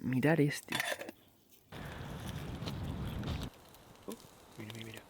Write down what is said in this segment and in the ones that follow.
Mirar este. Mira.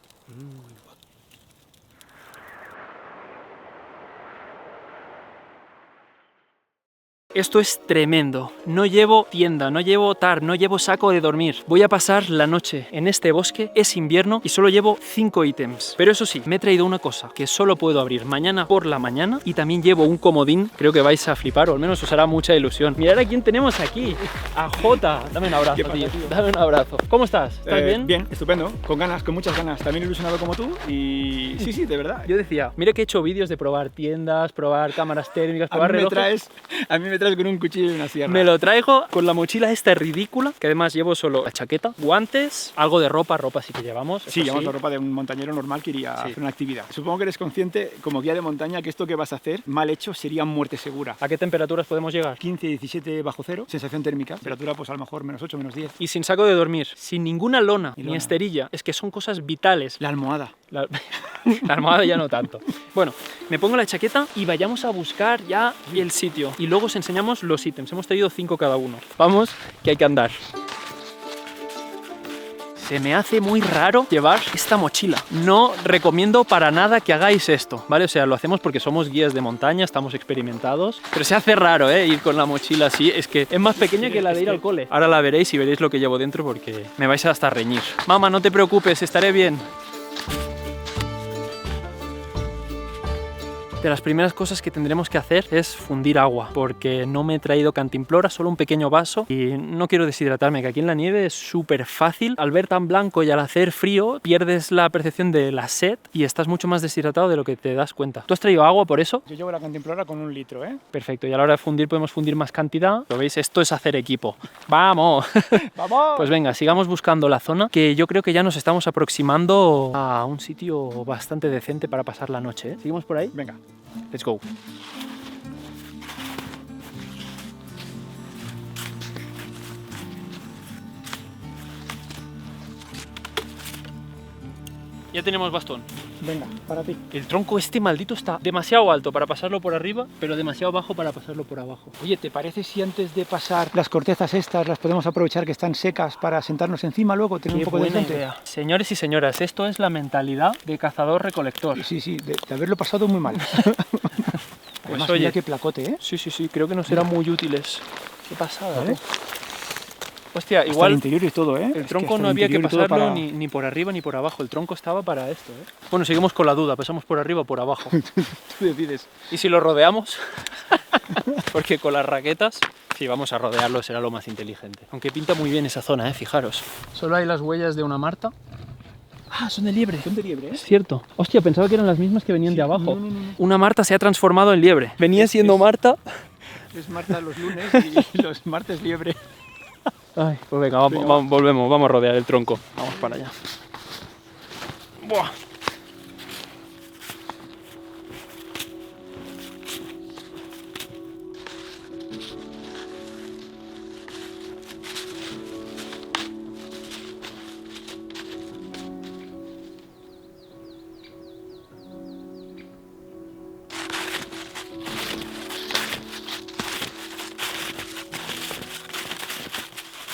Esto es tremendo. No llevo tienda, no llevo no llevo saco de dormir. Voy a pasar la noche en este bosque, es invierno y solo llevo 5 ítems. Pero eso sí, me he traído una cosa que solo puedo abrir mañana por la mañana y también llevo un comodín. Creo que vais a flipar o al menos os hará mucha ilusión. Mirad a quién tenemos aquí. A Jota. Dame un abrazo, tío. Dame un abrazo. ¿Cómo estás? ¿Estás bien? Bien, estupendo. Con ganas, con muchas ganas. También ilusionado como tú y sí, de verdad. Yo decía, mira que he hecho vídeos de probar tiendas, probar cámaras térmicas, probar relojes. A mí me traes con un cuchillo y una sierra. Me lo traigo con la mochila esta ridícula, que además llevo solo la chaqueta, guantes, algo de ropa sí que llevamos. Sí, llevamos la ropa de un montañero normal que iría a hacer una actividad. Supongo que eres consciente, como guía de montaña, que esto que vas a hacer, mal hecho, sería muerte segura. ¿A qué temperaturas podemos llegar? 15, 17 bajo cero, sensación térmica, temperatura pues a lo mejor -8, -10. Y sin saco de dormir, sin ninguna lona, ni esterilla, es que son cosas vitales. La almohada. La almohada ya no tanto. Bueno, me pongo la chaqueta y vayamos a buscar ya el sitio. Y luego os enseñamos los ítems. Hemos traído 5 cada uno. Vamos, que hay que andar. Se me hace muy raro llevar esta mochila. No recomiendo para nada que hagáis esto, ¿vale? O sea, lo hacemos porque somos guías de montaña, estamos experimentados. Pero se hace raro, ir con la mochila así. Es que es más pequeña que la de ir al cole. Ahora la veréis y veréis lo que llevo dentro porque me vais a hasta reñir. Mamá, no te preocupes, estaré bien. De las primeras cosas que tendremos que hacer es fundir agua, porque no me he traído cantimplora, solo un pequeño vaso y no quiero deshidratarme, que aquí en la nieve es súper fácil. Al ver tan blanco y al hacer frío, pierdes la percepción de la sed y estás mucho más deshidratado de lo que te das cuenta. ¿Tú has traído agua por eso? Yo llevo la cantimplora con 1 litro, ¿eh? Perfecto, y a la hora de fundir podemos fundir más cantidad. ¿Lo veis? Esto es hacer equipo. ¡Vamos! ¡Vamos! Pues venga, sigamos buscando la zona, que yo creo que ya nos estamos aproximando a un sitio bastante decente para pasar la noche, ¿eh? ¿Seguimos por ahí? Venga. Let's go. Ya tenemos bastón. Venga, para ti. El tronco este maldito está demasiado alto para pasarlo por arriba, pero demasiado bajo para pasarlo por abajo. Oye, ¿te parece si antes de pasar las cortezas estas las podemos aprovechar que están secas para sentarnos encima luego, tener un poco de frente? Idea. Señores y señoras, esto es la mentalidad de cazador-recolector. Sí, de haberlo pasado muy mal. Además, Pues oye, mira qué placote, ¿eh? Sí, creo que nos serán muy útiles. Qué pasada, ¿Vale? Hostia, Hasta igual el interior y todo, ¿eh? el tronco no había que pasarlo ni por arriba ni por abajo. El tronco estaba para esto, ¿eh? Bueno, seguimos con la duda. ¿Pasamos por arriba o por abajo? Tú decides. ¿Y si lo rodeamos? Porque con las raquetas, sí, vamos a rodearlo, será lo más inteligente. Aunque pinta muy bien esa zona, fijaros. Solo hay las huellas de una marta. Ah, son de liebre. Son de liebre, ¿eh? Es cierto. Hostia, pensaba que eran las mismas que venían de abajo. No. Una marta se ha transformado en liebre. Venía siendo marta. Es Marta los lunes y los martes liebre. Ay, pues venga, volvemos, vamos a rodear el tronco. Vamos para allá. Buah.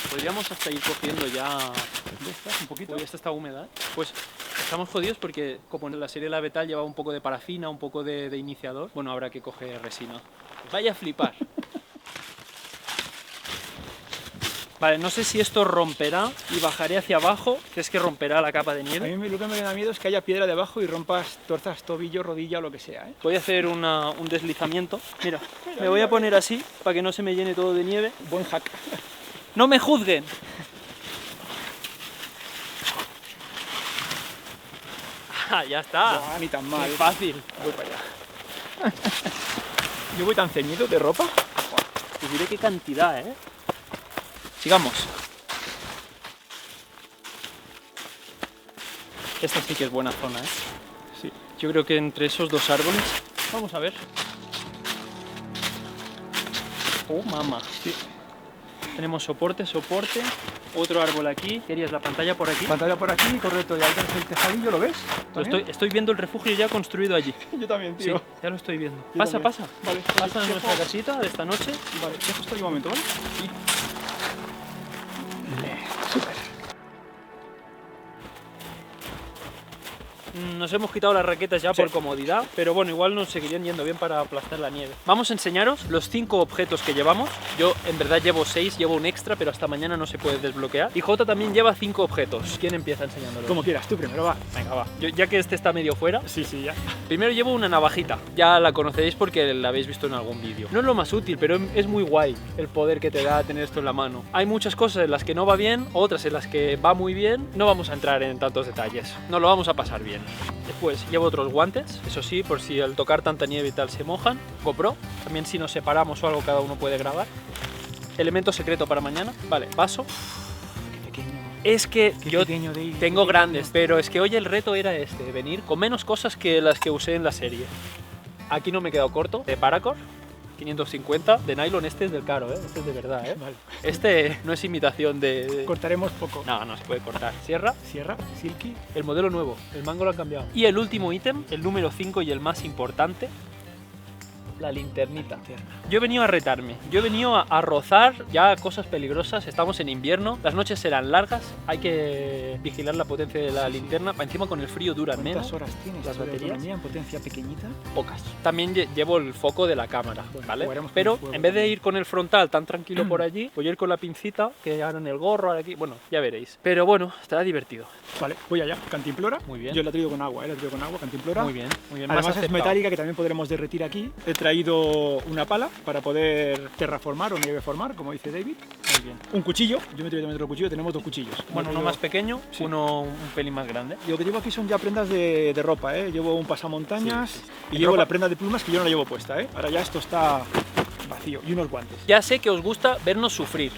Podríamos hasta ir cogiendo ya un poquito. Uy, esta está húmeda. Pues estamos jodidos porque como en la serie La Betal llevaba un poco de parafina, un poco de iniciador. Bueno, habrá que coger resina. Vaya a flipar. Vale, no sé si esto romperá y bajaré hacia abajo. ¿Crees que romperá la capa de A nieve? mí lo que me da miedo es que haya piedra debajo y rompas, torzas tobillo, rodilla o lo que sea, ¿eh? Voy a hacer un deslizamiento. Mira, me voy a poner así para que no se me llene todo de nieve. Buen hack. ¡No me juzguen! Ah, ya está. Buah, ni tan mal. Qué fácil. Voy para allá. Yo voy tan ceñido de ropa. Te diré qué cantidad, ¿eh? Sigamos. Esta sí que es buena zona, ¿eh? Sí. Yo creo que entre esos dos árboles... Vamos a ver. Oh, mamá. Sí. Tenemos soporte, soporte, otro árbol aquí. ¿Querías la pantalla por aquí? Pantalla por aquí, correcto, y ahí tenés el tejadillo, ¿lo ves? Estoy viendo el refugio ya construido allí. Yo también, Sí, tío. ya lo estoy viendo. Yo Pasa, también. pasa. Vale, Pasa en nuestra casita de esta noche. Vale, dejo esto aquí un momento, ¿vale? Sí. Súper. Nos hemos quitado las raquetas ya por comodidad, pero bueno, igual nos seguirían yendo bien para aplastar la nieve. Vamos a enseñaros los 5 objetos que llevamos. Yo en verdad llevo 6, llevo un extra, pero hasta mañana no se puede desbloquear. Y Jota también lleva 5 objetos. ¿Quién empieza enseñándolos? Como quieras, tú primero, va. Venga, va. Ya que este está medio fuera. Sí, ya. Primero llevo una navajita. Ya la conoceréis porque la habéis visto en algún vídeo. No es lo más útil, pero es muy guay el poder que te da tener esto en la mano. Hay muchas cosas en las que no va bien, otras en las que va muy bien. No vamos a entrar en tantos detalles. No lo vamos a pasar bien. Después llevo otros guantes, eso sí, por si al tocar tanta nieve y tal se mojan. GoPro, también si nos separamos o algo cada uno puede grabar. Elemento secreto para mañana. Vale, vaso. Qué pequeño. Es que Qué yo pequeño, Dave, tengo qué pequeño. grandes, pero es que hoy el reto era este, venir con menos cosas que las que usé en la serie. Aquí no me he quedado corto, de Paracord, 550, de nylon. Este es del caro, este es de verdad, Vale. Este no es imitación de... Cortaremos poco. No se puede cortar. Sierra, Sierra, silky. el modelo nuevo, el mango lo han cambiado. Y el último ítem, el número 5 y el más importante, la linternita. Yo he venido a retarme, yo he venido a rozar ya cosas peligrosas. Estamos en invierno, las noches serán largas, hay que vigilar la potencia de la linterna. Para encima con el frío duran ¿Cuántas menos, horas tienes? las ¿Sobre baterías? autonomía en potencia pequeñita? pocas. También llevo el foco de la cámara, Bueno, ¿vale? jugaremos con Pero el fuego en vez de también. ir con el frontal tan tranquilo por allí, voy a ir con la pincita, que ahora en el gorro, ahora aquí, bueno, ya veréis. Pero bueno, estará divertido. Vale, voy allá. Cantimplora. Muy bien. Yo la he traído con agua, la he traído con agua, cantimplora. Muy bien, muy bien. Además Más es aceptado. metálica, que también podremos derretir aquí. He traído una pala para poder terraformar o nieveformar, como dice David. Muy bien. Un cuchillo, yo me he traído también otro cuchillo, tenemos 2 cuchillos. Bueno, uno más pequeño, Sí. uno un pelín más grande. Y lo que llevo aquí son ya prendas de ropa, ¿eh? Llevo un pasamontañas Sí, sí, sí. y ¿En llevo ropa? la prenda de plumas que yo no la llevo puesta, ¿eh? Ahora ya esto está vacío. Y unos guantes. Ya sé que os gusta vernos sufrir,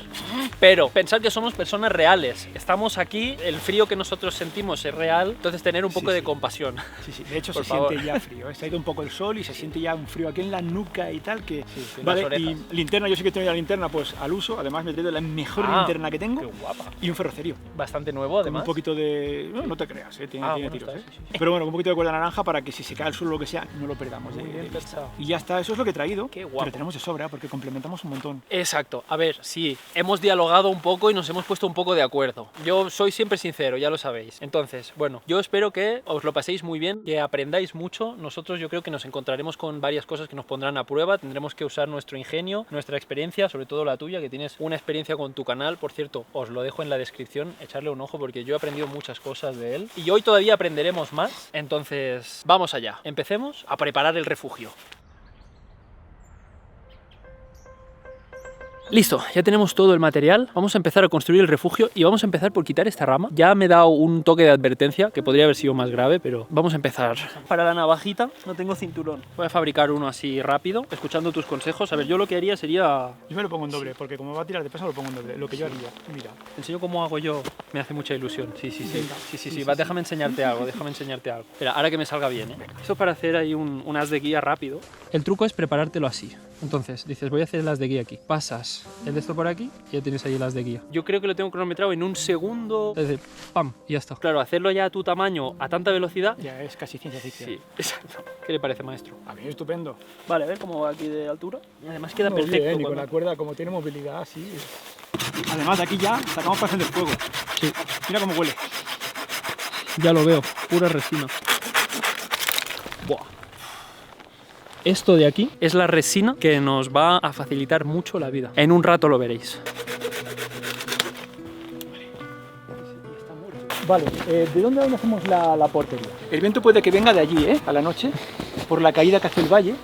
pero pensad que somos personas reales. Estamos aquí, el frío que nosotros sentimos es real, entonces tener un poco Sí, de sí. compasión. Sí, sí, de hecho Por se favor. siente ya frío, ¿eh? Se ha ido un poco el sol y se siente ya un frío aquí en la nuca y tal que... Sí, en vale, las orejas. y linterna, yo sí que tengo la linterna pues al uso, además me he traído la mejor Ah, linterna que tengo Qué guapa. y un ferrocerio. Bastante nuevo, Con además. un poquito de... No, no te creas, tiene, Ah, tiene bueno, tiros, está, sí, sí. Pero bueno, con un poquito de cuerda naranja para que si se cae al suelo o lo que sea, no lo perdamos Muy bien vista. pensado. Y ya está, eso es lo que he traído. Qué guapo. Pero tenemos de sobra porque complementamos un montón. Exacto, a ver, sí, hemos dialogado un poco y nos hemos puesto un poco de acuerdo. Yo soy siempre sincero, ya lo sabéis. Entonces, bueno, yo espero que os lo paséis muy bien, que aprendáis mucho. Nosotros yo creo que nos encontraremos con varias cosas que nos pondrán a prueba. Tendremos que usar nuestro ingenio, nuestra experiencia, sobre todo la tuya, que tienes una experiencia con tu canal. Por cierto, os lo dejo en la descripción, echarle un ojo porque yo he aprendido muchas cosas de él. Y hoy todavía aprenderemos más. Entonces, vamos allá. Empecemos a preparar el refugio. Listo, ya tenemos todo el material, vamos a empezar a construir el refugio y vamos a empezar por quitar esta rama. Ya me he dado un toque de advertencia, que podría haber sido más grave, pero vamos a empezar. Para la navajita no tengo cinturón. Voy a fabricar uno así rápido, escuchando tus consejos. A ver, yo lo que haría sería... Yo me lo pongo en doble, porque como va a tirar de peso, lo pongo en doble. Lo que yo haría, mira. Te enseño cómo hago yo, me hace mucha ilusión. Sí, sí, sí. Venga. Sí. Va, déjame enseñarte algo, déjame enseñarte algo. Espera, ahora que me salga bien, ¿eh? Esto para hacer ahí un as de guía rápido. El truco es preparártelo así. Entonces, dices, voy a hacer el as de guía aquí. Pasas el de esto por aquí y ya tienes ahí el as de guía. Yo creo que lo tengo cronometrado en un segundo. Desde ¡pam! Y ya está. Claro, hacerlo ya a tu tamaño, a tanta velocidad. Ya es casi ciencia ficción. Sí, exacto. ¿Qué le parece, maestro? A mí estupendo. Vale, a ver cómo va aquí de altura. Y además queda Muy perfecto. bien, y con cuando- la cuerda, como tiene movilidad, sí. Además, de aquí ya sacamos para encender fuego. Sí, Mira cómo huele. ya lo veo. Pura resina. Buah. Esto de aquí es la resina que nos va a facilitar mucho la vida. En un rato lo veréis. Vale, ¿de dónde hacemos la portería? El viento puede que venga de allí, a la noche, por la caída que hace el valle.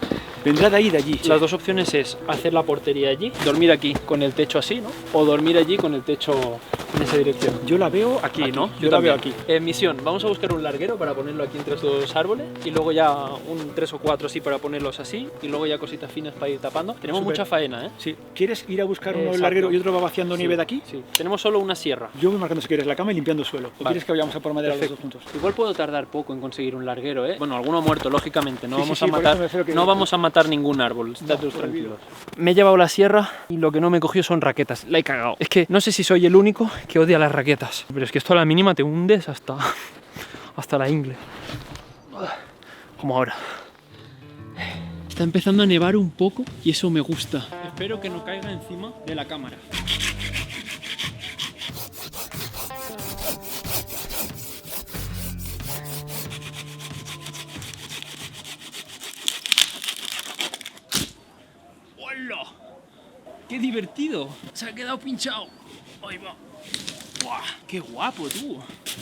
Vendrá de ahí, de allí. Las dos opciones es hacer la portería allí, dormir aquí con el techo así, ¿no? O dormir allí con el techo en esa dirección. Yo la veo Aquí, ¿no? Yo la veo aquí. Misión, vamos a buscar un larguero para ponerlo aquí entre estos árboles y luego ya un 3 o 4 así para ponerlos así y luego ya cositas finas para ir tapando. Tenemos mucha faena, ¿eh? Sí. ¿Quieres ir a buscar uno del Exacto. larguero y otro va vaciando nieve de aquí? Sí. Tenemos solo una sierra. Yo voy marcando si quieres la cama y limpiando el suelo. ¿O Vale. quieres que vayamos a por madera los Perfecto. dos juntos? Igual puedo tardar poco en conseguir un larguero, ¿eh? Bueno, alguno muerto, lógicamente. No Sí, vamos sí, a por matar. eso me refiero que- No vamos a matar ningún árbol. Estad todos prohibido. tranquilos. Me he llevado la sierra y lo que no me cogió son raquetas. La he cagado. Es que no sé si soy el único que odia las raquetas. Pero es que esto a la mínima te hundes hasta la ingle. Como ahora. Está empezando a nevar un poco y eso me gusta. Espero que no caiga encima de la cámara. ¡Hola! ¡Qué divertido! Se ha quedado pinchado. Ahí va. ¡Buah! ¡Qué guapo, tú!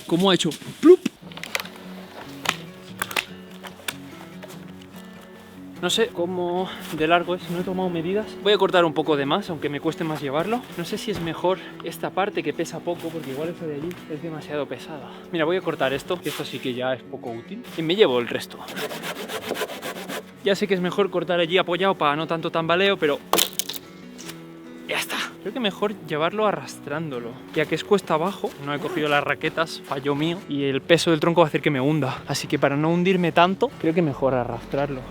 ¿Cómo ha hecho? ¡Plup! No sé cómo de largo es, no he tomado medidas. Voy a cortar un poco de más, aunque me cueste más llevarlo. No sé si es mejor esta parte que pesa poco, porque igual esta de allí es demasiado pesada. Mira, voy a cortar esto, que esto sí que ya es poco útil. Y me llevo el resto. Ya sé que es mejor cortar allí apoyado para no tanto tambaleo, pero ya está. Creo que mejor llevarlo arrastrándolo. Ya que es cuesta abajo, no he cogido las raquetas, fallo mío, y el peso del tronco va a hacer que me hunda. Así que para no hundirme tanto, creo que mejor arrastrarlo.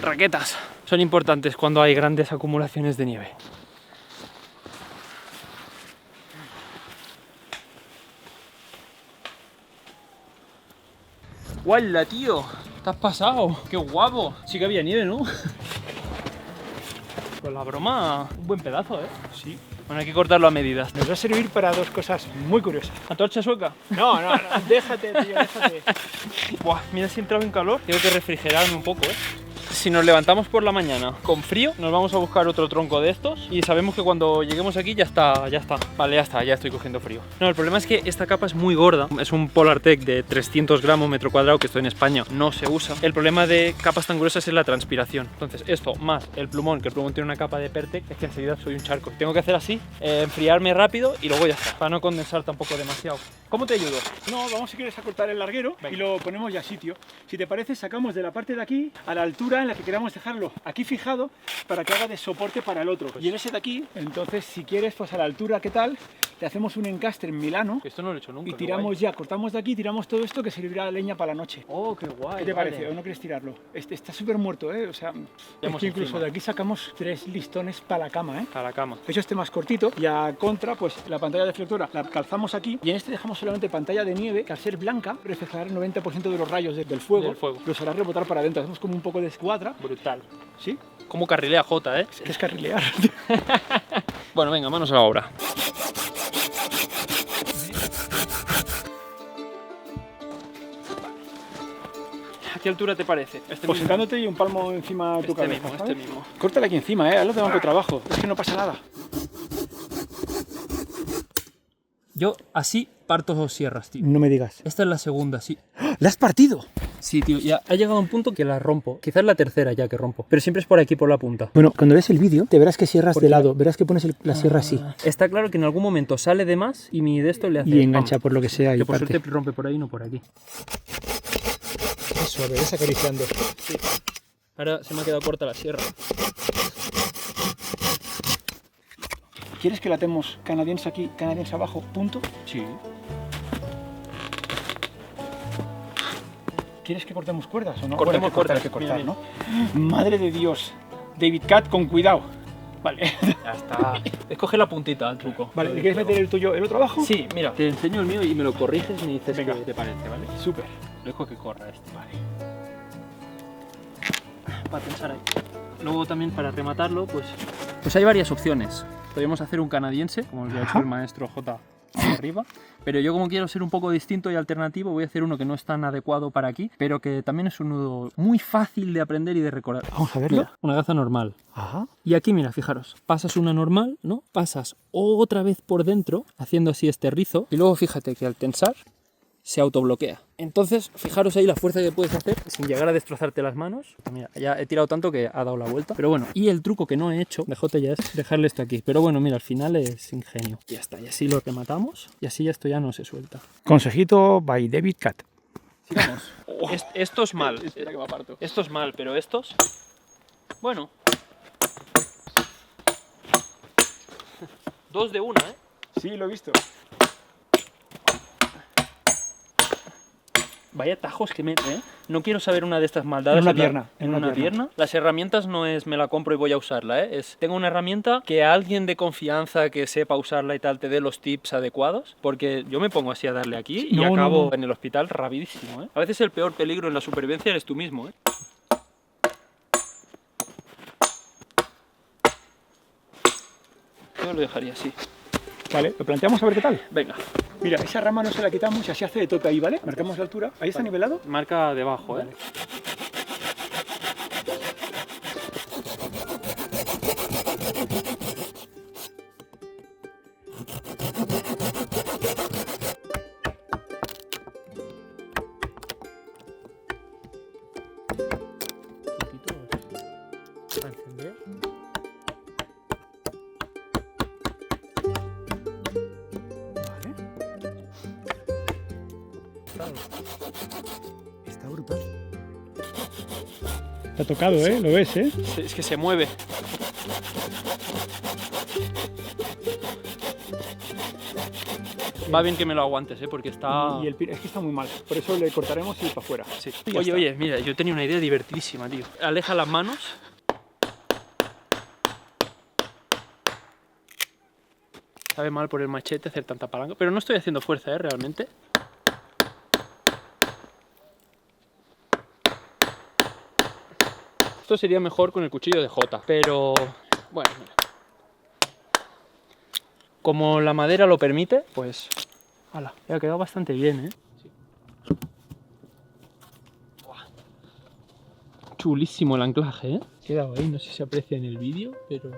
Raquetas son importantes cuando hay grandes acumulaciones de nieve. ¡Guala, tío! ¿Te has pasado? ¡Qué guapo! Sí que había nieve, ¿no? Con la broma, un buen pedazo, ¿eh? Sí. Bueno, hay que cortarlo a medidas. Nos va a servir para dos cosas muy curiosas. ¿Antorcha sueca? No, déjate, tío, déjate. Buah, mira si he entrado en calor. Tengo que refrigerarme un poco, ¿eh? Si nos levantamos por la mañana con frío, nos vamos a buscar otro tronco de estos y sabemos que cuando lleguemos aquí ya está. Vale, ya está, ya estoy cogiendo frío. No, el problema es que esta capa es muy gorda. Es un Polartec de 300 gramos metro cuadrado, que esto en España no se usa. El problema de capas tan gruesas es la transpiración. Entonces esto más el plumón, que el plumón tiene una capa de Pertec, es que enseguida soy un charco. Tengo que hacer así, enfriarme rápido y luego ya está, para no condensar tampoco demasiado. ¿Cómo te ayudo? No, vamos si quieres a cortar el larguero. Venga. Y lo ponemos ya a sitio. Si te parece, sacamos de la parte de aquí a la altura en la que queramos dejarlo aquí fijado para que haga de soporte para el otro. Y en ese de aquí, entonces si quieres, pues a la altura que tal, le hacemos un encastre en Milano Esto no lo he hecho nunca. y qué tiramos guay. ya, cortamos de aquí, tiramos todo esto que servirá de leña para la noche. Oh, qué guay. ¿Qué te vale. parece? ¿O no quieres tirarlo? Este está súper muerto, ¿eh? O sea, es hemos que incluso encima. de aquí sacamos 3 listones para la cama, ¿eh? A la cama. He hecho este más cortito y a contra, pues la pantalla deflectora la calzamos aquí y en este dejamos solamente pantalla de nieve que al ser blanca reflejará el 90% de los rayos del fuego, Del fuego. los hará rebotar para adentro. Hacemos como un poco de escuadra, Brutal. ¿sí? Como carrilea J, ¿eh? Que es carrilear. Bueno, venga, manos a la obra. ¿A qué altura te parece? Este Pues mismo. sentándote y un palmo encima de tu Este cabeza, mismo, ¿sabes? este mismo. Córtale aquí encima, hazlo de banco de trabajo, es que no pasa nada. Yo así parto dos sierras, tío. No me digas. Esta es la segunda, sí. ¡La has partido! Sí, tío, ya ha llegado a un punto que la rompo. Quizás la tercera ya que rompo. Pero siempre es por aquí, por la punta. Bueno, cuando ves el vídeo, te verás que cierras de lado, verás que pones la sierra así Está claro que en algún momento sale de más y mi de esto le hace... y engancha ¡pam! por lo que sea y Que por parte. suerte rompe por ahí, no por aquí. Eso, ves acariciando. Ahora se me ha quedado corta la sierra. ¿Quieres que la atemos canadiense aquí, canadiense abajo, punto? Sí. ¿Quieres que cortemos cuerdas o no? Cortemos Bueno, hay cuerdas, que cortar, mira, ¿no? Madre de Dios. David Cat, con cuidado. Vale. Ya está. Escoge la puntita al truco. Vale, ¿le quieres meter el tuyo, el otro abajo? Sí, mira, te enseño el mío y me lo corriges y me dices Venga. qué te parece, ¿vale? Súper. Dejo que corra este. Vale. Para pensar ahí. Luego también para rematarlo, pues hay varias opciones. Podríamos hacer un canadiense, como el que ha hecho el maestro J arriba, pero yo como quiero ser un poco distinto y alternativo, voy a hacer uno que no es tan adecuado para aquí, pero que también es un nudo muy fácil de aprender y de recordar. Vamos a verlo. Mira, una gaza normal. Ajá. Y aquí, mira, fijaros, pasas una normal, ¿no? Pasas otra vez por dentro, haciendo así este rizo, y luego fíjate que al tensar, se autobloquea. Entonces, fijaros ahí la fuerza que puedes hacer sin llegar a destrozarte las manos. Mira, ya he tirado tanto que ha dado la vuelta. Pero bueno, y el truco que no he hecho de Jota ya es dejarle esto aquí. Pero bueno, mira, al final es ingenio. Ya está, y así lo rematamos y así esto ya no se suelta. Consejito by David Cat. Sigamos. Esto es mal. Espera que me aparto. Esto es mal, pero estos... Bueno. 2 de una, ¿eh? Sí, lo he visto. Vaya tajos que mete, ¿eh? No quiero saber una de estas maldadas. En una pierna. En una pierna. Las herramientas no es me la compro y voy a usarla, ¿eh? Es tengo una herramienta que alguien de confianza que sepa usarla y tal te dé los tips adecuados. Porque yo me pongo así a darle aquí y acabo en el hospital rapidísimo, ¿eh? A veces el peor peligro en la supervivencia eres tú mismo, ¿eh? Yo lo dejaría así. Vale, lo planteamos a ver qué tal. Venga. Mira, esa rama no se la quitamos y así hace de tope ahí, ¿vale? Marcamos la altura. Ahí está nivelado. Marca debajo, ¿eh? Vale. Para encender. Está brutal. Te ha tocado, ¿eh? Lo ves, ¿eh? Es que se mueve. Va bien que me lo aguantes, ¿eh? Porque está... Y es que está muy mal. Por eso le cortaremos y ir para afuera. Sí. Y ya Oye, está. oye, mira, yo tenía una idea divertidísima, tío. Aleja las manos. Sabe mal por el machete hacer tanta palanca, pero no estoy haciendo fuerza, ¿eh? Realmente. Esto sería mejor con el cuchillo de Jota, pero bueno, mira. Como la madera lo permite, pues... ¡Hala! Ya ha quedado bastante bien, ¿eh? Sí. Buah. Chulísimo el anclaje, ¿eh? Ha quedado ahí, no sé si se aprecia en el vídeo, pero...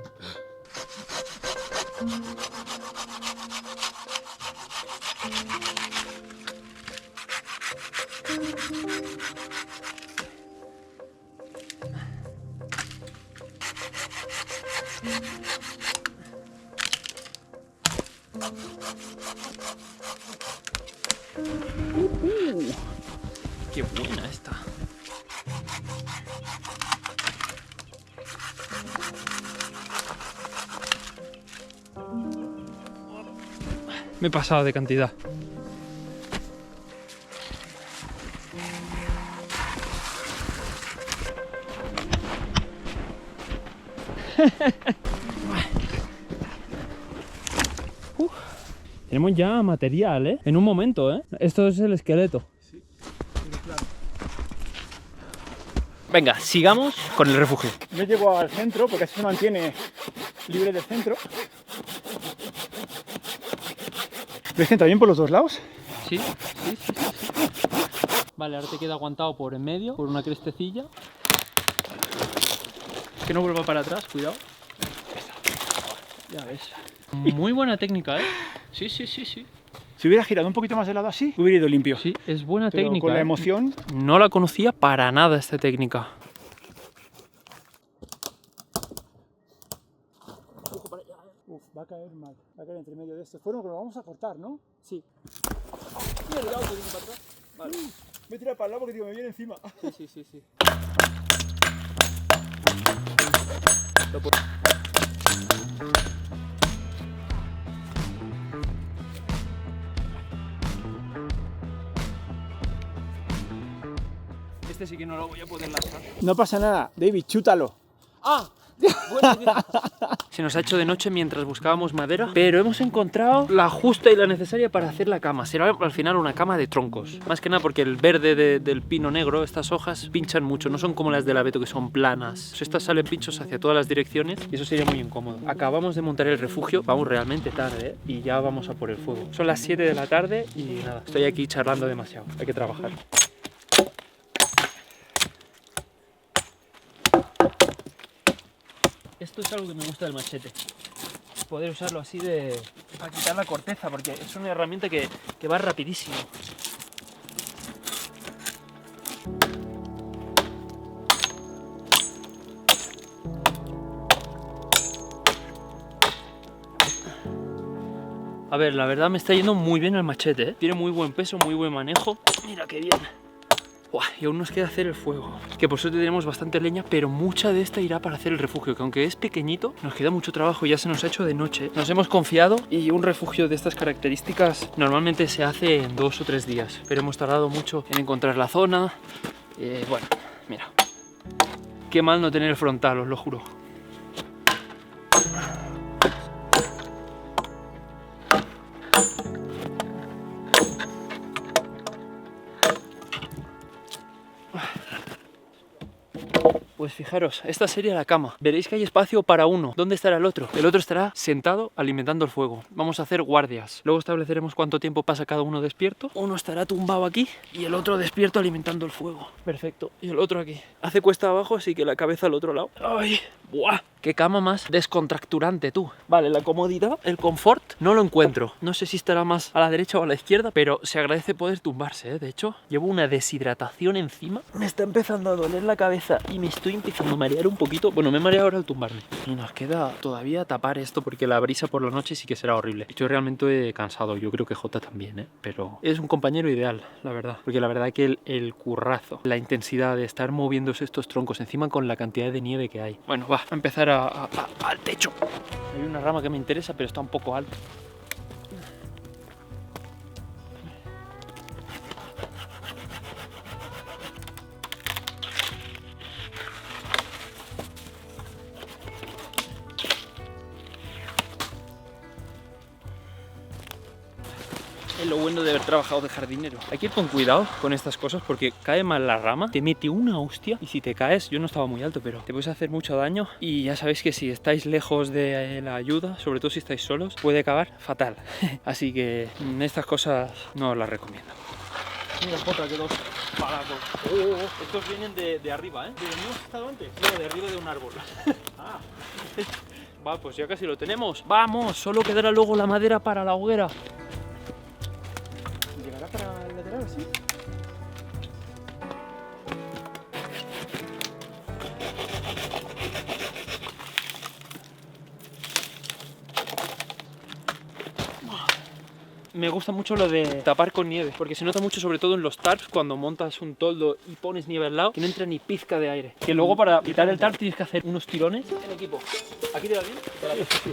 ¡Qué buena esta! Me he pasado de cantidad. Tenemos ya material, ¿eh? En un momento, ¿eh? Esto es el esqueleto. Sí, claro. Venga, sigamos con el refugio. No llego al centro porque así se mantiene libre del centro. ¿Ves que entra bien por los dos lados? Sí, sí, sí, sí, sí. Vale, ahora te queda aguantado por en medio, por una crestecilla. Que no vuelva para atrás, cuidado. Ya ves. Muy buena técnica, ¿eh? Sí, sí, sí, sí. Si hubiera girado un poquito más de lado así, hubiera ido limpio. Sí, es buena Pero técnica. con la ¿eh? emoción... No la conocía para nada esta técnica. Uf, va a caer mal. Va a caer entre medio de estos. Bueno, pero lo vamos a cortar, ¿no? Sí. Mira el lado que viene para atrás. Vale. Me he tirado para el lado porque digo, me viene encima. Sí, sí, sí, sí. Este sí que no lo voy a poder lanzar. No pasa nada, David, chútalo. ¡Ah! Buena idea. Se nos ha hecho de noche mientras buscábamos madera, pero hemos encontrado la justa y la necesaria para hacer la cama. Será al final una cama de troncos. Más que nada porque el verde del pino negro, estas hojas pinchan mucho, no son como las del abeto que son planas. Estas salen pinchos hacia todas las direcciones y eso sería muy incómodo. Acabamos de montar el refugio, vamos realmente tarde, ¿eh? Y ya vamos a por el fuego. Son las 7 de la tarde y nada, estoy aquí charlando demasiado, hay que trabajar. Esto es algo que me gusta del machete, poder usarlo así para quitar la corteza, porque es una herramienta que va rapidísimo. A ver, la verdad me está yendo muy bien el machete, ¿eh? Tiene muy buen peso, muy buen manejo. Mira qué bien. Buah, y aún nos queda hacer el fuego. Que por suerte tenemos bastante leña, pero mucha de esta irá para hacer el refugio, que aunque es pequeñito, nos queda mucho trabajo y ya se nos ha hecho de noche. Nos hemos confiado y un refugio de estas características normalmente se hace en 2 o 3 días. Pero hemos tardado mucho en encontrar la zona. Bueno, mira. Qué mal no tener el frontal, os lo juro. Pues fijaros, esta sería la cama. Veréis que hay espacio para uno. ¿Dónde estará el otro? El otro estará sentado alimentando el fuego. Vamos a hacer guardias. Luego estableceremos cuánto tiempo pasa cada uno despierto. Uno estará tumbado aquí y el otro despierto alimentando el fuego. Perfecto. Y el otro aquí. Hace cuesta abajo, así que la cabeza al otro lado. ¡Ay! ¡Buah! ¡Qué cama más descontracturante, tú! Vale, la comodidad, el confort, no lo encuentro. No sé si estará más a la derecha o a la izquierda, pero se agradece poder tumbarse, ¿eh? De hecho, llevo una deshidratación encima. Me está empezando a doler la cabeza y me estoy empezando a marear un poquito. Bueno, me he mareado ahora al tumbarme. Y nos queda todavía tapar esto porque la brisa por la noche sí que será horrible. Estoy realmente cansado, yo creo que Jota también, ¿eh? Pero es un compañero ideal, la verdad. Porque la verdad que el currazo, la intensidad de estar moviéndose estos troncos encima con la cantidad de nieve que hay. Bueno, va a empezar al techo. Hay una rama que me interesa, pero está un poco alta. Es lo bueno de haber trabajado de jardinero. Hay que ir con cuidado con estas cosas porque cae mal la rama, te mete una hostia y si te caes, yo no estaba muy alto, pero te puedes hacer mucho daño y ya sabéis que si estáis lejos de la ayuda, sobre todo si estáis solos, puede acabar fatal. Así que estas cosas no os las recomiendo. Mira, Jota, que dos palacos. Estos vienen de arriba, ¿eh? ¿De dónde hemos estado antes? No, de arriba de un árbol. Ah. Va, pues ya casi lo tenemos. ¡Vamos! Solo quedará luego la madera para la hoguera. ¿Llegará para el lateral así? Me gusta mucho lo de tapar con nieve, porque se nota mucho sobre todo en los tarps cuando montas un toldo y pones nieve al lado, que no entra ni pizca de aire. Que luego para quitar el tarp tienes que hacer unos tirones en equipo. ¿Aquí te va bien? Te la sí.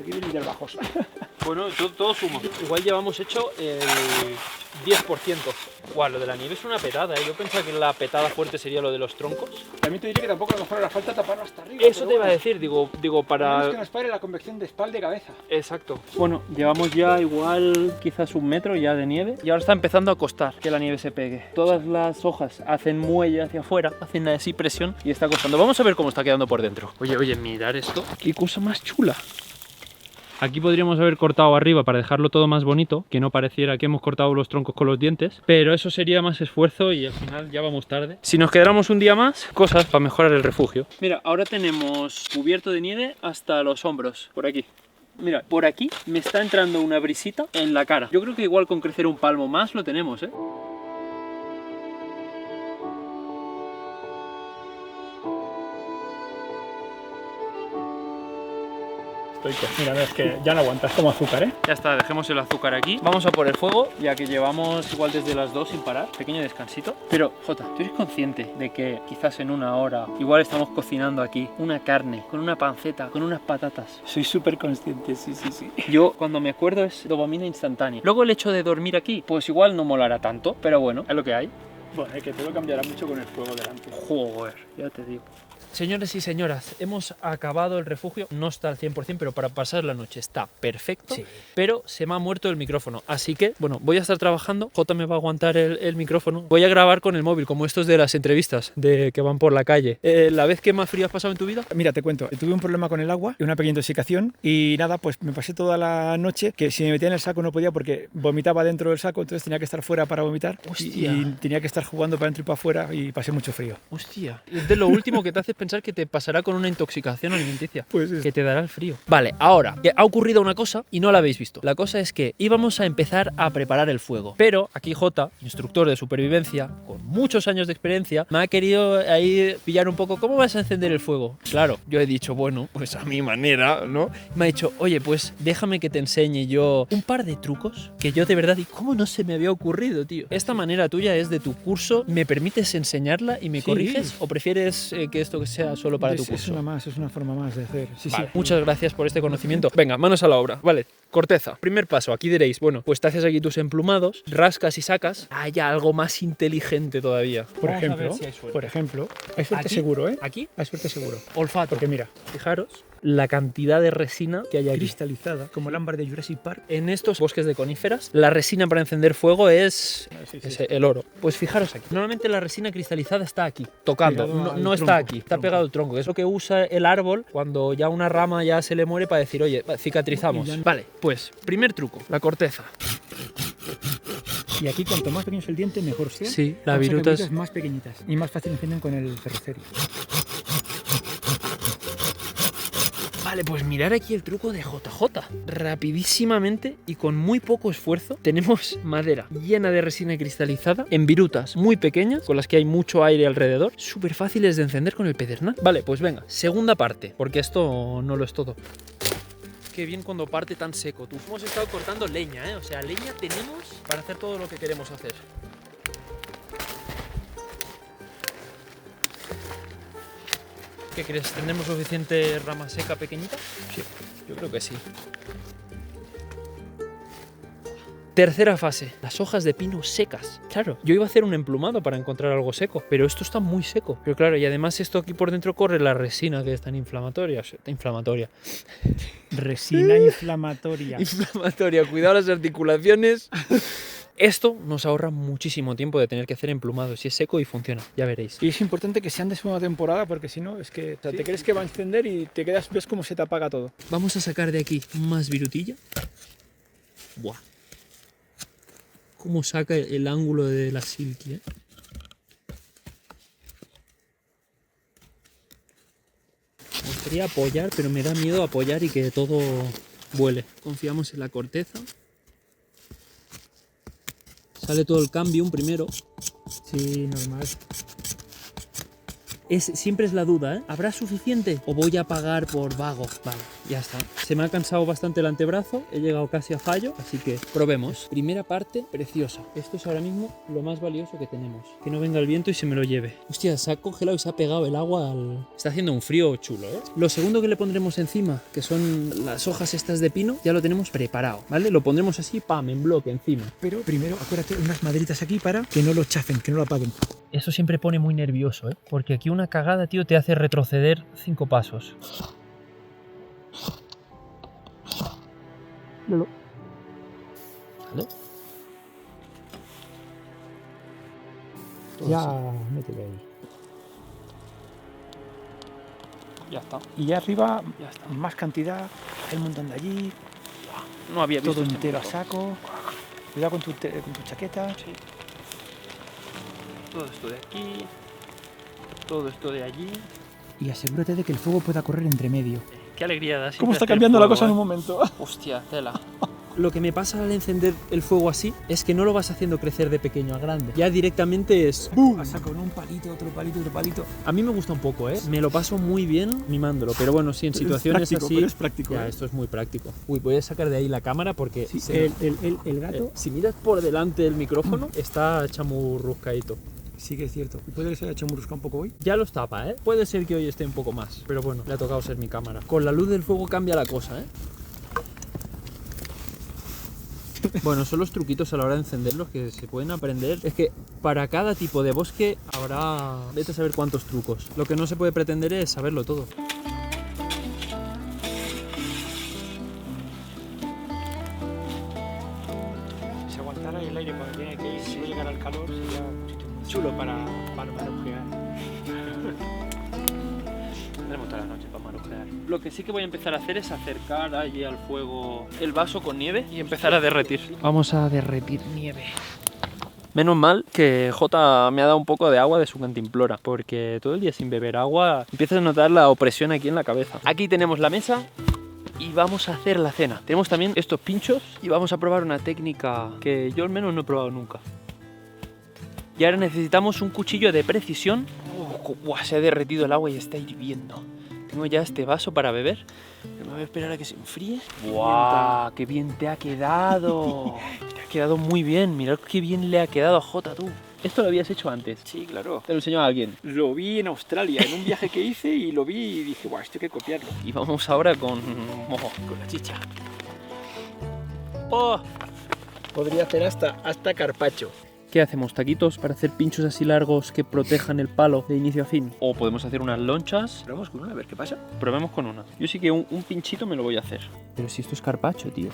Aquí vienen ya bajos. Bueno, todo suma. Igual llevamos hecho el 10%. Guau, lo de la nieve es una petada, ¿eh? Yo pensaba que la petada fuerte sería lo de los troncos. También te diría que tampoco a lo mejor hará falta taparlo hasta arriba. Eso te iba a decir, digo para... Es que nos pare la convección de espalda y cabeza. Exacto. Bueno, llevamos ya igual quizás 1 metro ya de nieve y ahora está empezando a costar que la nieve se pegue. Todas las hojas hacen muelle hacia afuera, hacen así presión y está costando. Vamos a ver cómo está quedando por dentro. Oye, mirad esto. Qué cosa más chula. Aquí podríamos haber cortado arriba para dejarlo todo más bonito, que no pareciera que hemos cortado los troncos con los dientes, pero eso sería más esfuerzo y al final ya vamos tarde. Si nos quedáramos un día más, cosas para mejorar el refugio. Mira, ahora tenemos cubierto de nieve hasta los hombros, por aquí. Mira, por aquí me está entrando una brisita en la cara. Yo creo que igual con crecer un palmo más lo tenemos, ¿eh? Mira, es que ya no aguantas como azúcar, ¿eh? Ya está, dejemos el azúcar aquí. Vamos a por el fuego, ya que llevamos igual desde las 2 sin parar. Pequeño descansito. Pero, Jota, ¿tú eres consciente de que quizás en 1 hora igual estamos cocinando aquí una carne, con una panceta, con unas patatas? Soy súper consciente, sí. Yo, cuando me acuerdo, es dopamina instantánea. Luego el hecho de dormir aquí, pues igual no molará tanto, pero bueno, es lo que hay. Bueno, es que todo cambiará mucho con el fuego delante. Joder, ya te digo. Señores y señoras, hemos acabado el refugio, no está al 100%, pero para pasar la noche está perfecto, sí. Pero se me ha muerto el micrófono, así que, bueno, voy a estar trabajando, Jota me va a aguantar el micrófono, voy a grabar con el móvil, como estos de las entrevistas de que van por la calle. ¿La vez que más frío has pasado en tu vida? Mira, te cuento, tuve un problema con el agua, una pequeña intoxicación y nada, pues me pasé toda la noche que si me metía en el saco no podía porque vomitaba dentro del saco, entonces tenía que estar fuera para vomitar. Hostia. Y tenía que estar jugando para dentro y para afuera y pasé mucho frío. Hostia, de lo último que te haces pensar pensar que te pasará con una intoxicación alimenticia. Pues es. Que te dará el frío. Vale, ahora, que ha ocurrido una cosa y no la habéis visto. La cosa es que íbamos a empezar a preparar el fuego. Pero aquí Jota, instructor de supervivencia, con muchos años de experiencia, me ha querido ahí pillar un poco. ¿Cómo vas a encender el fuego? Claro, yo he dicho, bueno, pues a mi manera, ¿no? Me ha dicho, oye, pues déjame que te enseñe yo un par de trucos que yo de verdad, ¿y cómo no se me había ocurrido, tío? Esta manera tuya es de tu curso. ¿Me permites enseñarla y me corriges? ¿O prefieres que esto sea solo para tu curso? Es una forma más de hacer. Sí, Vale, sí. muchas gracias por este conocimiento. Venga, manos a la obra. Vale, corteza. Primer paso, aquí diréis, bueno, pues te haces aquí tus emplumados, rascas y sacas. Hay algo más inteligente todavía. Por Vamos a ver ejemplo, si hay suerte. por ejemplo, hay suerte Aquí, seguro, ¿eh? Aquí, Hay suerte seguro. olfato. Porque mira, Fijaros la cantidad de resina que hay aquí. cristalizada, como el ámbar de Jurassic Park. En estos bosques de coníferas, la resina para encender fuego es Sí, el oro. Pues fijaros aquí. Normalmente la resina cristalizada está aquí, tocando. Pegado No, al no está tronco, aquí, está tronco. pegado al tronco. Es lo que usa el árbol cuando ya una rama ya se le muere para decir, oye, cicatrizamos. Y ya no- Vale, pues, primer truco, la corteza. Y aquí cuanto más pequeño es el diente, mejor sea. Sí, la Vamos a sacar viruta es... virutas más pequeñitas y más fácil encienden con el ferrocerio. Vale, pues mirar aquí el truco de JJ. Rapidísimamente y con muy poco esfuerzo tenemos madera llena de resina cristalizada en virutas muy pequeñas con las que hay mucho aire alrededor, súper fáciles de encender con el pedernal. Vale, pues venga, segunda parte, porque esto no lo es todo. Qué bien cuando parte tan seco, tú. Hemos estado cortando leña, ¿eh? O sea, leña tenemos para hacer todo lo que queremos hacer. ¿Qué crees? ¿Tenemos suficiente rama seca pequeñita? Sí, yo creo que sí. Tercera fase, las hojas de pino secas. Claro, yo iba a hacer un emplumado para encontrar algo seco, pero esto está muy seco. Pero claro, y además esto aquí por dentro corre la resina que es tan inflamatoria. Inflamatoria. Resina inflamatoria. Inflamatoria, cuidado las articulaciones. Esto nos ahorra muchísimo tiempo de tener que hacer emplumados. Si es seco y funciona, ya veréis. Y es importante que sean de segunda temporada porque si no, es que o sea, te crees que va a encender y te quedas, ves cómo se te apaga todo. Vamos a sacar de aquí más virutilla. Buah. Cómo saca el ángulo de la silky, ¿eh? Me gustaría apoyar, pero me da miedo apoyar y que todo vuele. Confiamos en la corteza. Sale todo el cambium primero. Sí, normal. Siempre es la duda, ¿eh? ¿Habrá suficiente o voy a pagar por vago? Vale, ya está. Se me ha cansado bastante el antebrazo, he llegado casi a fallo, así que probemos. Primera parte, preciosa. Esto es ahora mismo lo más valioso que tenemos. Que no venga el viento y se me lo lleve. Hostia, se ha congelado y se ha pegado el agua al... Está haciendo un frío chulo, ¿eh? Lo segundo que le pondremos encima, que son las hojas estas de pino, ya lo tenemos preparado, ¿vale? Lo pondremos así, pam, en bloque encima. Pero primero, acuérdate, unas maderitas aquí para que no lo chafen, que no lo apaguen. Eso siempre pone muy nervioso, ¿eh? Porque aquí una cagada, tío, te hace retroceder 5 pasos. Lolo. ¿Vale? Ya, métele ahí. Ya está. Y ya arriba, Ya está. más cantidad, hay un montón de allí, No había visto todo este entero a montón. saco. Cuidado con tu chaqueta. Sí. Todo esto de aquí. Todo esto de allí. Y asegúrate de que el fuego pueda correr entre medio. Qué alegría da. ¿Cómo está cambiando la cosa en un momento? Hostia, tela. Lo que me pasa al encender el fuego así es que no lo vas haciendo crecer de pequeño a grande. Ya directamente es ¡bum! A saco con un palito, otro palito, otro palito. A mí me gusta un poco, ¿eh? Me lo paso muy bien mimándolo. Pero bueno, sí, en situaciones así... Es práctico. Ya, esto es muy práctico. Uy, voy a sacar de ahí la cámara porque... Sí, se- el gato si miras por delante del micrófono, está chamurruscaíto. sí que es cierto. Y puede que se haya hecho murusca un poco hoy. Ya los tapa, ¿eh? Puede ser que hoy esté un poco más, pero bueno, le ha tocado ser mi cámara. Con la luz del fuego cambia la cosa, ¿eh? Bueno, son los truquitos a la hora de encenderlos que se pueden aprender. Es que para cada tipo de bosque habrá... Vete a saber cuántos trucos. Lo que no se puede pretender es saberlo todo. Si aguantara el aire cuando tiene que ir, si va a llegar al calor, sería un sitio muy chulo para marujear. Tenemos toda la noche para marujear. Lo que sí que voy a empezar a hacer es acercar allí al fuego el vaso con nieve y empezar a derretir. Vamos a derretir nieve. Menos mal que Jota me ha dado un poco de agua de su cantimplora, porque todo el día sin beber agua empiezas a notar la opresión aquí en la cabeza. Aquí tenemos la mesa y vamos a hacer la cena. Tenemos también estos pinchos y vamos a probar una técnica que yo al menos no he probado nunca. Y ahora necesitamos un cuchillo de precisión. Se ha derretido el agua y está hirviendo. Tengo ya este vaso para beber. Me voy a esperar a que se enfríe. ¡Guau! ¡Qué bien te ha quedado! Te ha quedado muy bien. Mirad qué bien le ha quedado a Jota, tú. ¿Esto lo habías hecho antes? Sí, claro. ¿Te lo enseñó a alguien? Lo vi en Australia, en un viaje que hice y lo vi y dije, guau, esto hay que copiarlo. Y vamos ahora con la chicha. ¡Oh! Podría hacer hasta carpaccio. ¿Qué hacemos? ¿Taquitos para hacer pinchos así largos que protejan el palo de inicio a fin? O podemos hacer unas lonchas. Probamos con una, a ver qué pasa. Probemos con una. Yo sí que un pinchito me lo voy a hacer. Pero si esto es carpaccio, tío.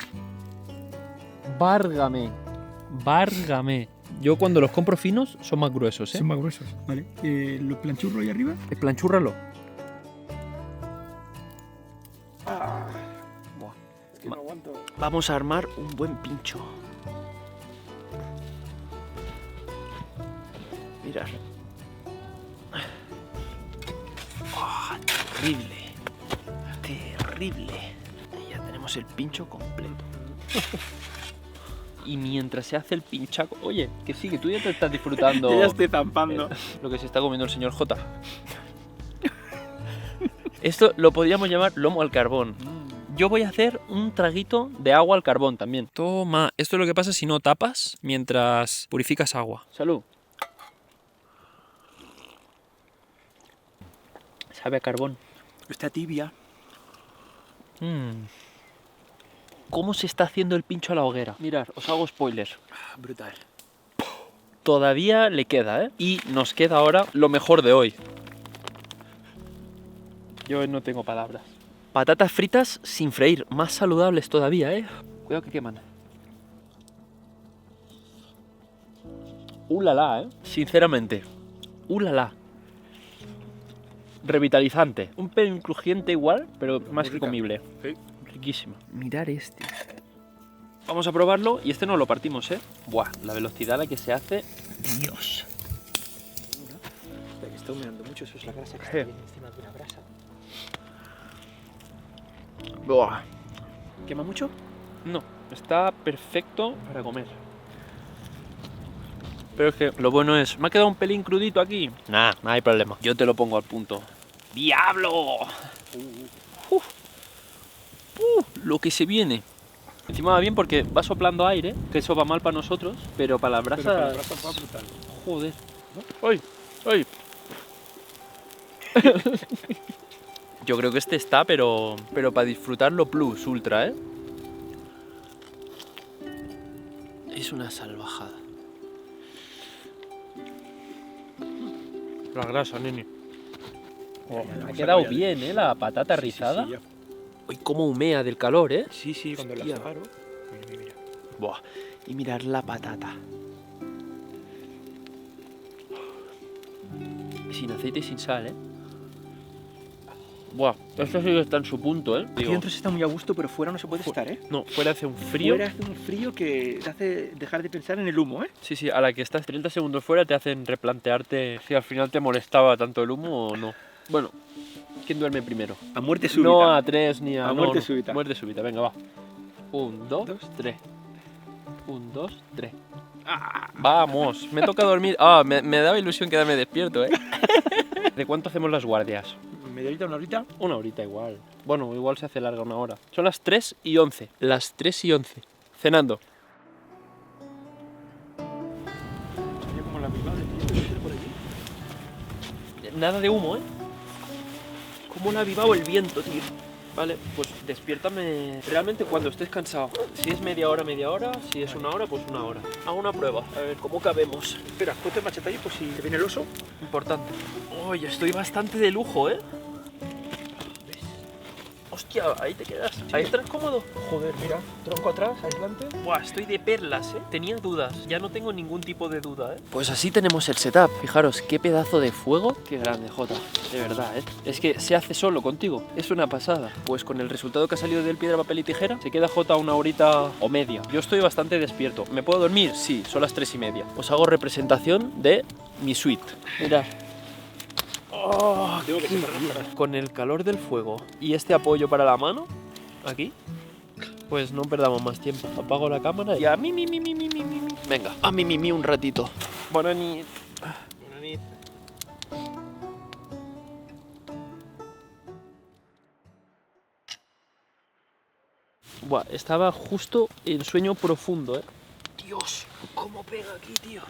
Várgame. Várgame. Yo cuando los compro finos son más gruesos, ¿eh? Son más gruesos, vale. ¿Lo planchurro ahí arriba? Planchúrralo. Buah, es que no aguanto. Vamos a armar un buen pincho. Mirad. Oh, terrible. Terrible. Y ya tenemos el pincho completo. Y mientras se hace el pinchaco... Oye, que sí, que tú ya te estás disfrutando... Yo ya estoy zampando. Lo que se está comiendo el señor J. Esto lo podríamos llamar lomo al carbón. Yo voy a hacer un traguito de agua al carbón también. Toma, esto es lo que pasa si no tapas mientras purificas agua. Salud. Sabe a carbón. Está tibia. ¿Cómo se está haciendo el pincho a la hoguera? Mirad, os hago spoiler. Brutal. Todavía le queda, ¿eh? Y nos queda ahora lo mejor de hoy. Yo no tengo palabras. Patatas fritas sin freír, más saludables todavía, ¿eh? Cuidado que queman. ¡Ulala!, ¿eh? Sinceramente. ¡Ulala! Revitalizante. Un pelín crujiente igual, pero más que comible. Sí. Riquísimo. Mirar este. Vamos a probarlo y este no lo partimos, ¿eh? Buah, la velocidad a la que se hace. Dios. Espera, que está humeando mucho, eso es la grasa que está bien encima de una brasa. Buah. ¿Quema mucho? No, está perfecto para comer. Pero es que lo bueno es... ¿Me ha quedado un pelín crudito aquí? Nah, no hay problema. Yo te lo pongo al punto. ¡Diablo! Lo que se viene. Encima va bien porque va soplando aire, que eso va mal para nosotros, pero para las brasas... Pero para la brasa va brutal. Joder. ¡Ay! ¡Ay! Yo creo que este está, pero para disfrutarlo plus, ultra, ¿eh? Es una salvajada. La grasa, nene. Ha quedado bien, ¿eh? La patata rizada. Sí, Uy, cómo humea del calor, ¿eh? sí, cuando la separo. Mira. Buah. Y mirar la patata. Sin aceite y sin sal, ¿eh? Buah, esto sí que está en su punto, ¿eh? Aquí dentro se está muy a gusto, pero fuera no se puede estar, ¿eh? No, fuera hace un frío. Fuera hace un frío que te hace dejar de pensar en el humo, ¿eh? Sí, sí, a la que estás 30 segundos fuera te hacen replantearte si al final te molestaba tanto el humo o no. Bueno, ¿quién duerme primero? A muerte súbita. No a 3 ni a... A muerte súbita. Muerte súbita, venga, va. 1, 2, 3. 1, 2, 3. Vamos, me toca dormir. Ah, me daba ilusión quedarme despierto, ¿eh? ¿De cuánto hacemos las guardias? ¿Media horita, una horita? Una horita igual. Bueno, igual se hace larga una hora. Son las 3:11. Las 3:11. Cenando. Sería como la misma de por aquí. Nada de humo, ¿eh? ¿Cómo le ha avivado el viento, tío? Vale, pues despiértame realmente cuando estés cansado. Si es media hora, si es una hora, pues una hora. Hago una prueba, a ver cómo cabemos. Espera, ponte el machete ahí por si te viene el oso. Importante. Oye, estoy bastante de lujo, ¿eh? Hostia, ahí te quedas. Ahí estás cómodo. Joder, mira, tronco atrás, aislante. Buah, estoy de perlas, ¿eh? Tenía dudas, ya no tengo ningún tipo de duda, ¿eh? Pues así tenemos el setup. Fijaros, qué pedazo de fuego. Qué grande, Jota. De verdad, ¿eh? Es que se hace solo contigo. Es una pasada. Pues con el resultado que ha salido del piedra, papel y tijera, se queda Jota una horita o media. Yo estoy bastante despierto. ¿Me puedo dormir? Sí, son las 3:30. Os hago representación de mi suite. Mirad. Oh, con el calor del fuego y este apoyo para la mano, aquí, pues no perdamos más tiempo. Apago la cámara y a mí. Venga, a mí un ratito. Bona nit. Bona nit. Buah, estaba justo en sueño profundo, ¿eh? Dios, cómo pega aquí, tío.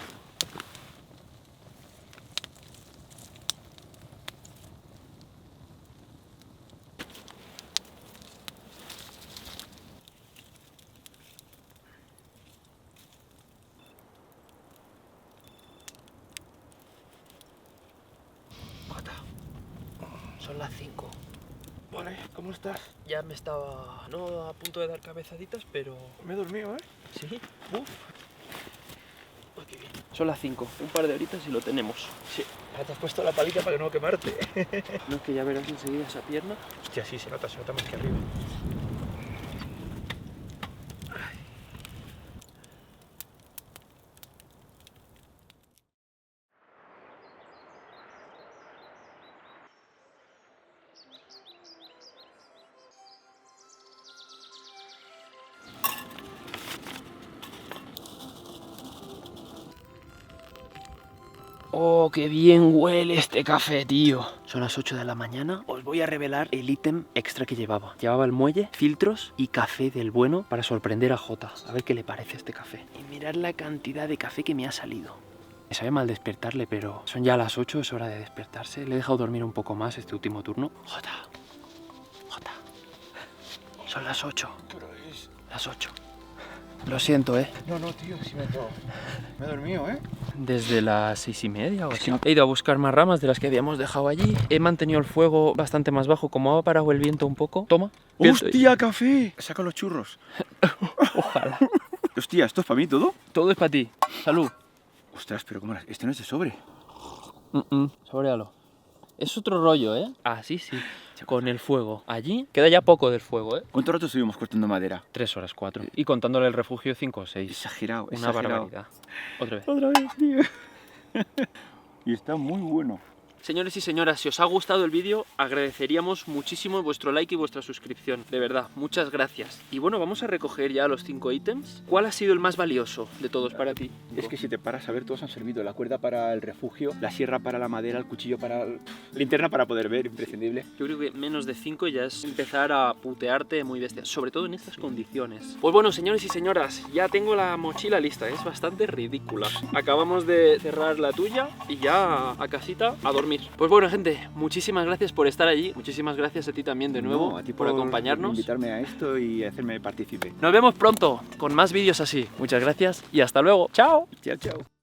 Son las 5. Vale, ¿cómo estás? Ya me estaba, no a punto de dar cabezaditas, pero... Me he dormido, ¿eh? ¿Sí? Uf. Oh, qué bien. Son las 5. Un par de horitas y lo tenemos. Sí. Ahora te has puesto la palita para que no quemarte. No, es que ya verás enseguida esa pierna. Hostia, sí, se nota más que arriba. Oh, qué bien huele este café, tío. Son las 8 de la mañana. Os voy a revelar el ítem extra que llevaba. Llevaba el muelle, filtros y café del bueno para sorprender a Jota. A ver qué le parece este café. Y mirad la cantidad de café que me ha salido. Me sabe mal despertarle, pero son ya las 8, es hora de despertarse. Le he dejado dormir un poco más este último turno. Jota. Son las 8. ¿Qué hora es? Las 8. Lo siento, ¿eh? No, tío, sí me he dormido, ¿eh? Desde las 6:30 o así. He ido a buscar más ramas de las que habíamos dejado allí. He mantenido el fuego bastante más bajo. Como ha parado el viento un poco. Toma. ¡Hostia, café! Saca los churros. Ojalá. Hostia, ¿esto es para mí todo? Todo es para ti. Salud. Ostras, pero ¿cómo? Este no es de sobre. Saborealo. Es otro rollo, ¿eh? Ah, sí. Con el fuego. Allí queda ya poco del fuego, ¿eh? ¿Cuánto rato estuvimos cortando madera? 3 horas, 4. Y contándole el refugio 5 o 6. Exagerado, Una barbaridad. Otra vez. Otra vez, tío. Y está muy bueno. Señores y señoras, si os ha gustado el vídeo, agradeceríamos muchísimo vuestro like y vuestra suscripción. De verdad, muchas gracias. Y bueno, vamos a recoger ya los 5 ítems. ¿Cuál ha sido el más valioso de todos para ti? Es que si te paras a ver, todos han servido. La cuerda para el refugio, la sierra para la madera, el cuchillo para... linterna para poder ver, imprescindible. Yo creo que menos de 5 ya es empezar a putearte muy bestia, sobre todo en estas condiciones. Pues bueno, señores y señoras, ya tengo la mochila lista, es bastante ridícula. Acabamos de cerrar la tuya y ya a casita a dormir. Pues bueno, gente, muchísimas gracias por estar allí. Muchísimas gracias a ti también de nuevo, a ti por acompañarnos. Invitarme a esto y hacerme partícipe. Nos vemos pronto con más vídeos así. Muchas gracias y hasta luego. ¡Chao! Chao, chao.